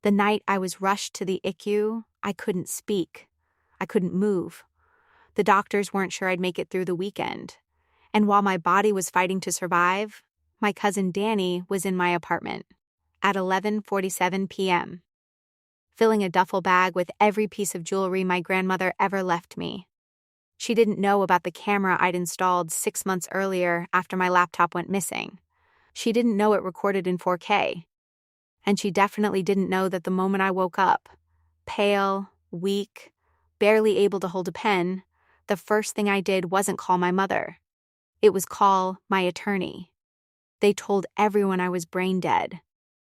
The night I was rushed to the ICU, I couldn't speak. I couldn't move. The doctors weren't sure I'd make it through the weekend. And while my body was fighting to survive, my cousin Dani was in my apartment at 11:47 p.m., filling a duffel bag with every piece of jewelry my grandmother ever left me. She didn't know about the camera I'd installed 6 months earlier after my laptop went missing. She didn't know it recorded in 4K. And she definitely didn't know that the moment I woke up, pale, weak, barely able to hold a pen, the first thing I did wasn't call my mother. It was call my attorney. They told everyone I was brain dead.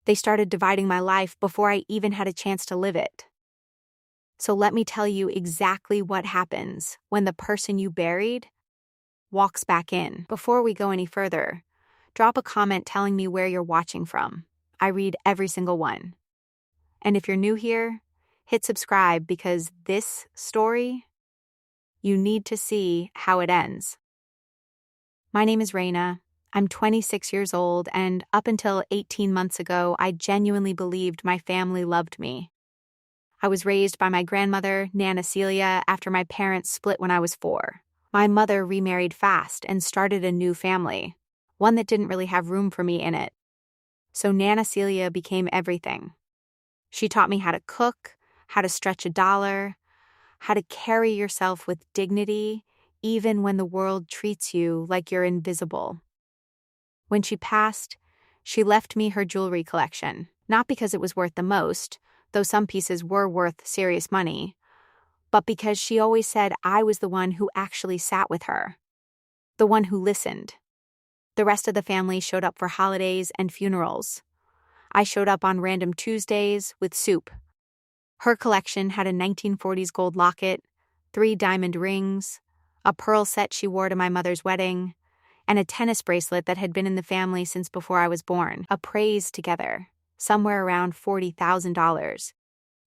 They started dividing my life before I even had a chance to live it. So let me tell you exactly what happens when the person you buried walks back in. Before we go any further, drop a comment telling me where you're watching from. I read every single one. And if you're new here, hit subscribe because this story, you need to see how it ends. My name is Reyna. I'm 26 years old, and up until 18 months ago, I genuinely believed my family loved me. I was raised by my grandmother, Nana Celia, after my parents split when I was 4. My mother remarried fast and started a new family, one that didn't really have room for me in it. So Nana Celia became everything. She taught me how to cook, how to stretch a dollar, how to carry yourself with dignity, even when the world treats you like you're invisible. When she passed, she left me her jewelry collection, not because it was worth the most, though some pieces were worth serious money, but because she always said I was the one who actually sat with her, the one who listened. The rest of the family showed up for holidays and funerals. I showed up on random Tuesdays with soup. Her collection had a 1940s gold locket, 3 diamond rings, a pearl set she wore to my mother's wedding, and a tennis bracelet that had been in the family since before I was born, appraised together, somewhere around $40,000.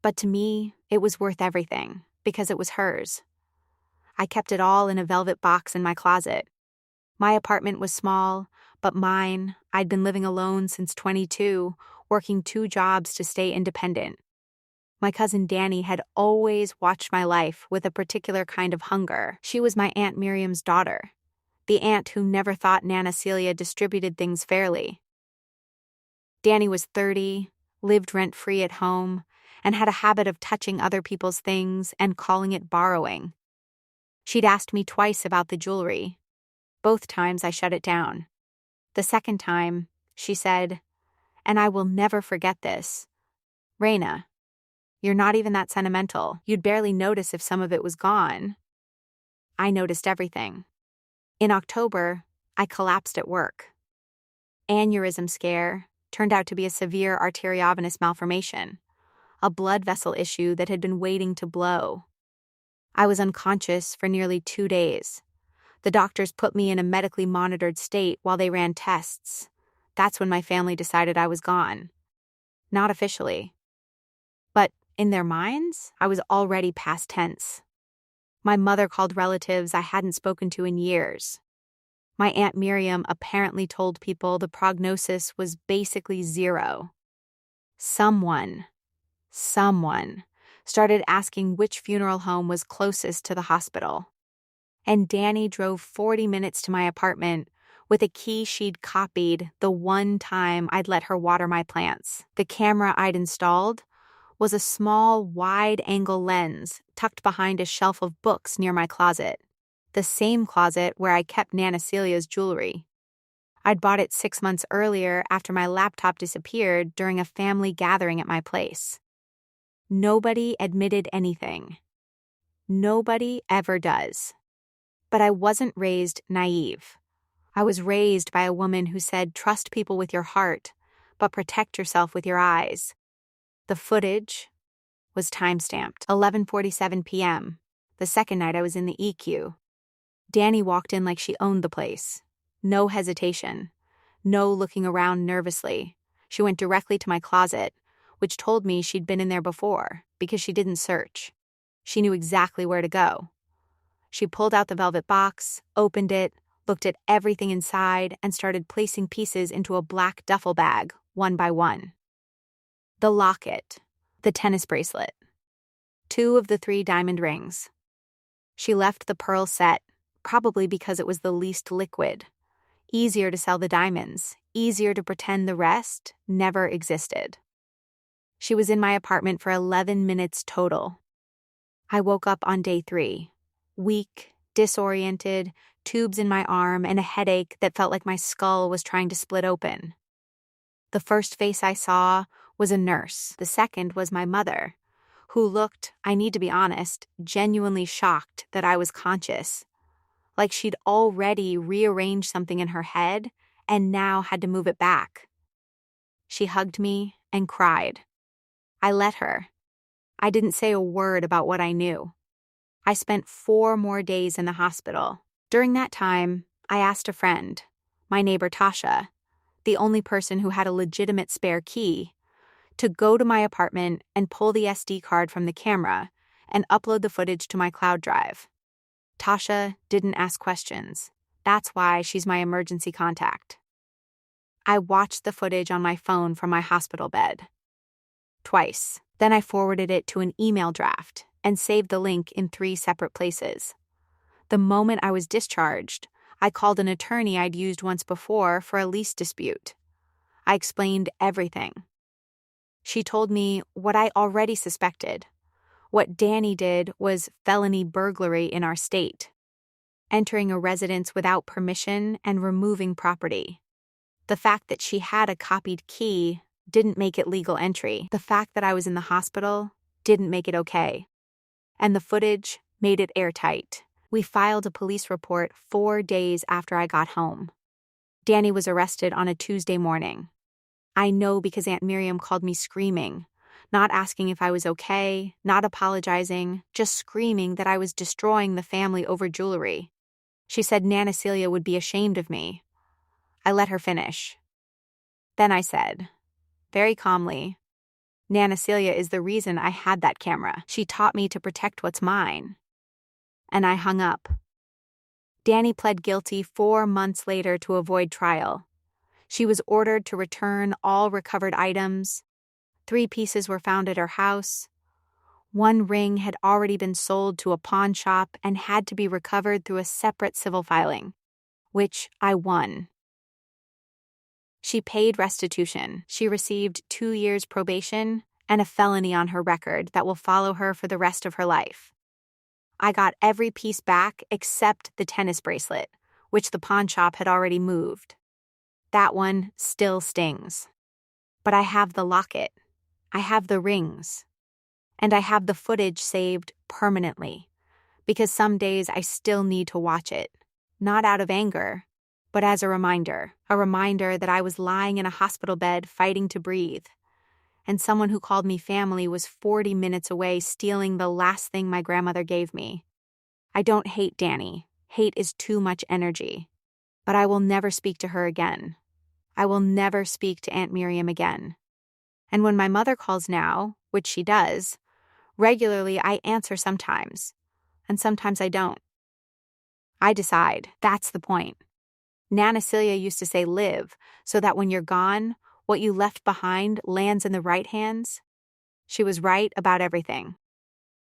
But to me, it was worth everything, because it was hers. I kept it all in a velvet box in my closet. My apartment was small, but mine. I'd been living alone since 22, working 2 jobs to stay independent. My cousin Dani had always watched my life with a particular kind of hunger. She was my Aunt Miriam's daughter, the aunt who never thought Nana Celia distributed things fairly. Dani was 30, lived rent-free at home, and had a habit of touching other people's things and calling it borrowing. She'd asked me twice about the jewelry. Both times I shut it down. The second time, she said, and I will never forget this, "Reyna, you're not even that sentimental. You'd barely notice if some of it was gone." I noticed everything. In October, I collapsed at work. Aneurysm scare turned out to be a severe arteriovenous malformation, a blood vessel issue that had been waiting to blow. I was unconscious for nearly 2 days. The doctors put me in a medically monitored state while they ran tests. That's when my family decided I was gone. Not officially. But in their minds, I was already past tense. My mother called relatives I hadn't spoken to in years. My Aunt Miriam apparently told people the prognosis was basically 0. Someone started asking which funeral home was closest to the hospital. And Dani drove 40 minutes to my apartment with a key she'd copied the one time I'd let her water my plants. The camera I'd installed was a small, wide-angle lens tucked behind a shelf of books near my closet, the same closet where I kept Nana Celia's jewelry. I'd bought it 6 months earlier after my laptop disappeared during a family gathering at my place. Nobody admitted anything. Nobody ever does. But I wasn't raised naive. I was raised by a woman who said, trust people with your heart, but protect yourself with your eyes. The footage was time-stamped, 11:47 p.m., the second night I was in the EQ. Dani walked in like she owned the place. No hesitation. No looking around nervously. She went directly to my closet, which told me she'd been in there before, because she didn't search. She knew exactly where to go. She pulled out the velvet box, opened it, looked at everything inside, and started placing pieces into a black duffel bag, one by one. The locket, The tennis bracelet. 2 of the 3 diamond rings. She left the pearl set, probably because it was the least liquid. Easier to sell the diamonds, easier to pretend the rest never existed. She was in my apartment for 11 minutes total. I woke up on day 3, weak, disoriented, tubes in my arm, and a headache that felt like my skull was trying to split open. The first face I saw was a nurse. The second was my mother, who looked, I need to be honest, genuinely shocked that I was conscious. Like she'd already rearranged something in her head and now had to move it back. She hugged me and cried. I let her. I didn't say a word about what I knew. I spent 4 more days in the hospital. During that time, I asked a friend, my neighbor Tasha, the only person who had a legitimate spare key, to go to my apartment and pull the SD card from the camera and upload the footage to my cloud drive. Tasha didn't ask questions. That's why she's my emergency contact. I watched the footage on my phone from my hospital bed. Twice. Then I forwarded it to an email draft and saved the link in 3 separate places. The moment I was discharged, I called an attorney I'd used once before for a lease dispute. I explained everything. She told me what I already suspected. What Dani did was felony burglary in our state, entering a residence without permission and removing property. The fact that she had a copied key didn't make it legal entry. The fact that I was in the hospital didn't make it okay. And the footage made it airtight. We filed a police report 4 days after I got home. Dani was arrested on a Tuesday morning. I know because Aunt Miriam called me screaming, not asking if I was okay, not apologizing, just screaming that I was destroying the family over jewelry. She said Nana Celia would be ashamed of me. I let her finish. Then I said, very calmly, Nana Celia is the reason I had that camera. She taught me to protect what's mine. And I hung up. Dani pled guilty 4 months later to avoid trial. She was ordered to return all recovered items. 3 pieces were found at her house. 1 ring had already been sold to a pawn shop and had to be recovered through a separate civil filing, which I won. She paid restitution. She received 2 years probation and a felony on her record that will follow her for the rest of her life. I got every piece back except the tennis bracelet, which the pawn shop had already moved. That one still stings. But I have the locket. I have the rings. And I have the footage saved permanently, because some days I still need to watch it, not out of anger, but as a reminder that I was lying in a hospital bed fighting to breathe, and someone who called me family was 40 minutes away stealing the last thing my grandmother gave me. I don't hate Dani. Hate is too much energy. But I will never speak to her again. I will never speak to Aunt Miriam again. And when my mother calls now, which she does, regularly I answer sometimes, and sometimes I don't. I decide. That's the point. Nana Celia used to say live, so that when you're gone, what you left behind lands in the right hands. She was right about everything.